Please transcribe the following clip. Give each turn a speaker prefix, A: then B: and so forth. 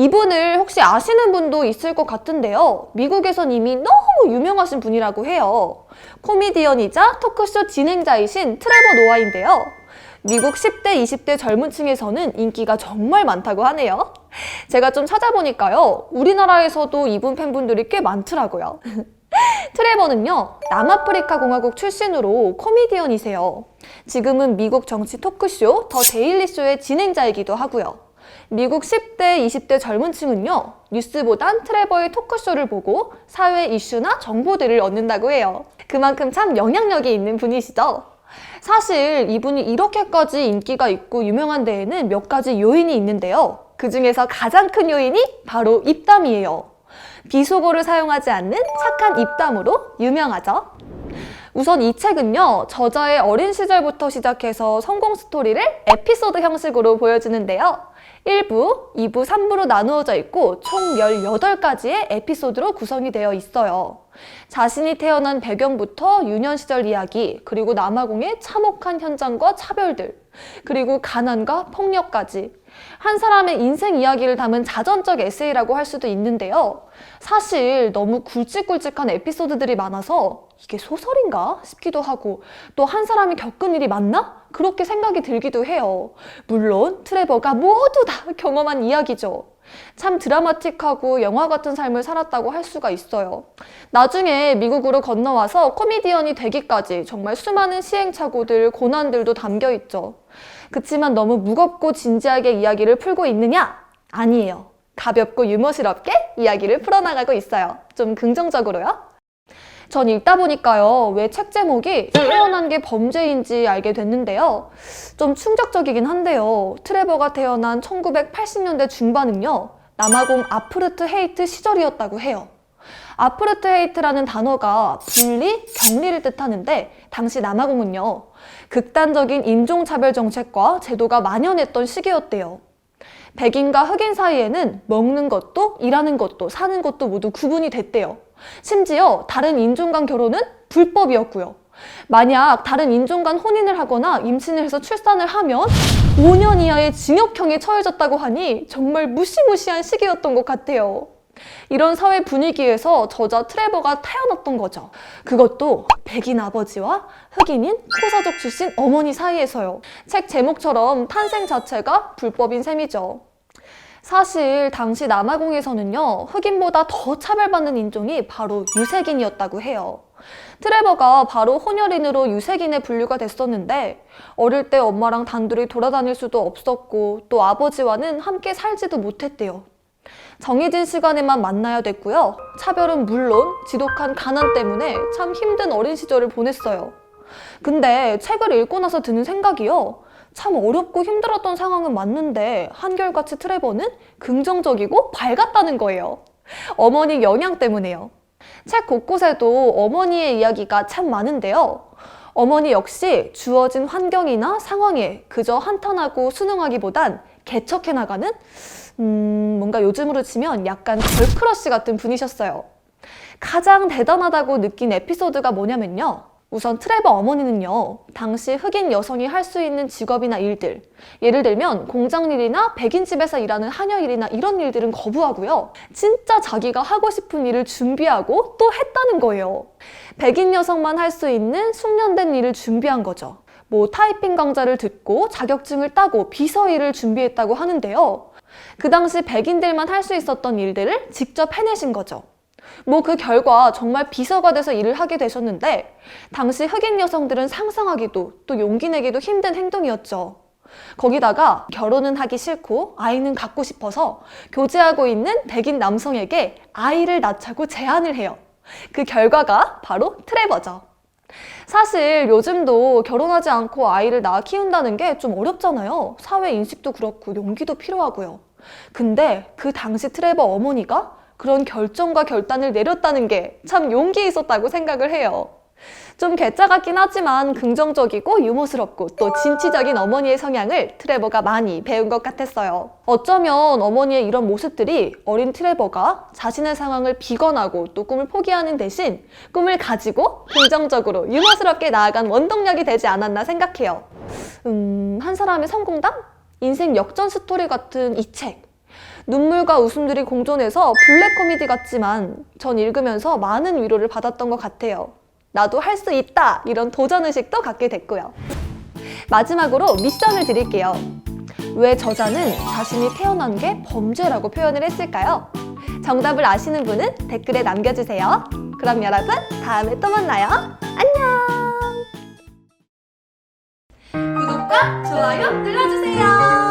A: 이분을 혹시 아시는 분도 있을 것 같은데요. 미국에선 이미 너무 유명하신 분이라고 해요. 코미디언이자 토크쇼 진행자이신 트레버 노아인데요. 미국 10대, 20대 젊은 층에서는 인기가 정말 많다고 하네요. 제가 좀 찾아보니까요. 우리나라에서도 이분 팬분들이 꽤 많더라고요. 트레버는요, 남아프리카 공화국 출신으로 코미디언이세요. 지금은 미국 정치 토크쇼 더 데일리 쇼의 진행자이기도 하고요. 미국 10대, 20대 젊은 층은요, 뉴스보단 트레버의 토크쇼를 보고 사회 이슈나 정보들을 얻는다고 해요. 그만큼 참 영향력이 있는 분이시죠. 사실 이분이 이렇게까지 인기가 있고 유명한 데에는 몇 가지 요인이 있는데요. 그 중에서 가장 큰 요인이 바로 입담이에요. 비속어를 사용하지 않는 착한 입담으로 유명하죠. 우선 이 책은요, 저자의 어린 시절부터 시작해서 성공 스토리를 에피소드 형식으로 보여주는데요. 1부, 2부, 3부로 나누어져 있고 총 18가지의 에피소드로 구성이 되어 있어요. 자신이 태어난 배경부터 유년 시절 이야기, 그리고 남아공의 참혹한 현장과 차별들, 그리고 가난과 폭력까지 한 사람의 인생 이야기를 담은 자전적 에세이라고 할 수도 있는데요. 사실 너무 굵직굵직한 에피소드들이 많아서 이게 소설인가 싶기도 하고, 또 한 사람이 겪은 일이 맞나? 그렇게 생각이 들기도 해요. 물론 트레버가 모두 다 경험한 이야기죠. 참 드라마틱하고 영화 같은 삶을 살았다고 할 수가 있어요. 나중에 미국으로 건너와서 코미디언이 되기까지 정말 수많은 시행착오들, 고난들도 담겨 있죠. 그치만 너무 무겁고 진지하게 이야기를 풀고 있느냐? 아니에요. 가볍고 유머스럽게 이야기를 풀어나가고 있어요. 좀 긍정적으로요. 전 읽다 보니까요, 왜 책 제목이 태어난 게 범죄인지 알게 됐는데요. 좀 충격적이긴 한데요. 트레버가 태어난 1980년대 중반은요, 남아공 아프르트 헤이트 시절이었다고 해요. 아프르트 헤이트라는 단어가 분리, 격리를 뜻하는데 당시 남아공은요, 극단적인 인종차별 정책과 제도가 만연했던 시기였대요. 백인과 흑인 사이에는 먹는 것도, 일하는 것도, 사는 것도 모두 구분이 됐대요. 심지어 다른 인종 간 결혼은 불법이었고요. 만약 다른 인종 간 혼인을 하거나 임신을 해서 출산을 하면 5년 이하의 징역형에 처해졌다고 하니 정말 무시무시한 시기였던 것 같아요. 이런 사회 분위기에서 저자 트레버가 태어났던 거죠. 그것도 백인 아버지와 흑인인 토사족 출신 어머니 사이에서요. 책 제목처럼 탄생 자체가 불법인 셈이죠. 사실 당시 남아공에서는요, 흑인보다 더 차별받는 인종이 바로 유색인이었다고 해요. 트레버가 바로 혼혈인으로 유색인에 분류가 됐었는데, 어릴 때 엄마랑 단둘이 돌아다닐 수도 없었고, 또 아버지와는 함께 살지도 못했대요. 정해진 시간에만 만나야 됐고요. 차별은 물론 지독한 가난 때문에 참 힘든 어린 시절을 보냈어요. 근데 책을 읽고 나서 드는 생각이요, 참 어렵고 힘들었던 상황은 맞는데 한결같이 트레버는 긍정적이고 밝았다는 거예요. 어머니 영향 때문에요. 책 곳곳에도 어머니의 이야기가 참 많은데요. 어머니 역시 주어진 환경이나 상황에 그저 한탄하고 순응하기보단 개척해 나가는 뭔가 요즘으로 치면 약간 걸크러쉬 같은 분이셨어요. 가장 대단하다고 느낀 에피소드가 뭐냐면요. 우선 트레버 어머니는요, 당시 흑인 여성이 할 수 있는 직업이나 일들, 예를 들면 공장일이나 백인집에서 일하는 한여일이나 이런 일들은 거부하고요. 진짜 자기가 하고 싶은 일을 준비하고 또 했다는 거예요. 백인 여성만 할 수 있는 숙련된 일을 준비한 거죠. 뭐 타이핑 강좌를 듣고 자격증을 따고 비서 일을 준비했다고 하는데요. 그 당시 백인들만 할 수 있었던 일들을 직접 해내신 거죠. 뭐 그 결과 정말 비서가 돼서 일을 하게 되셨는데, 당시 흑인 여성들은 상상하기도 또 용기 내기도 힘든 행동이었죠. 거기다가 결혼은 하기 싫고 아이는 갖고 싶어서 교제하고 있는 백인 남성에게 아이를 낳자고 제안을 해요. 그 결과가 바로 트레버죠. 사실 요즘도 결혼하지 않고 아이를 낳아 키운다는 게 좀 어렵잖아요. 사회 인식도 그렇고 용기도 필요하고요. 근데 그 당시 트레버 어머니가 그런 결정과 결단을 내렸다는 게 참 용기 있었다고 생각을 해요. 좀 괴짜 같긴 하지만 긍정적이고 유머스럽고 또 진취적인 어머니의 성향을 트레버가 많이 배운 것 같았어요. 어쩌면 어머니의 이런 모습들이 어린 트레버가 자신의 상황을 비관하고 또 꿈을 포기하는 대신 꿈을 가지고 긍정적으로 유머스럽게 나아간 원동력이 되지 않았나 생각해요. 한 사람의 성공담? 인생 역전 스토리 같은 이 책. 눈물과 웃음들이 공존해서 블랙 코미디 같지만 전 읽으면서 많은 위로를 받았던 것 같아요. 나도 할 수 있다! 이런 도전의식도 갖게 됐고요. 마지막으로 미션을 드릴게요. 왜 저자는 자신이 태어난 게 범죄라고 표현을 했을까요? 정답을 아시는 분은 댓글에 남겨주세요. 그럼 여러분, 다음에 또 만나요. 안녕! 구독과 좋아요 눌러주세요.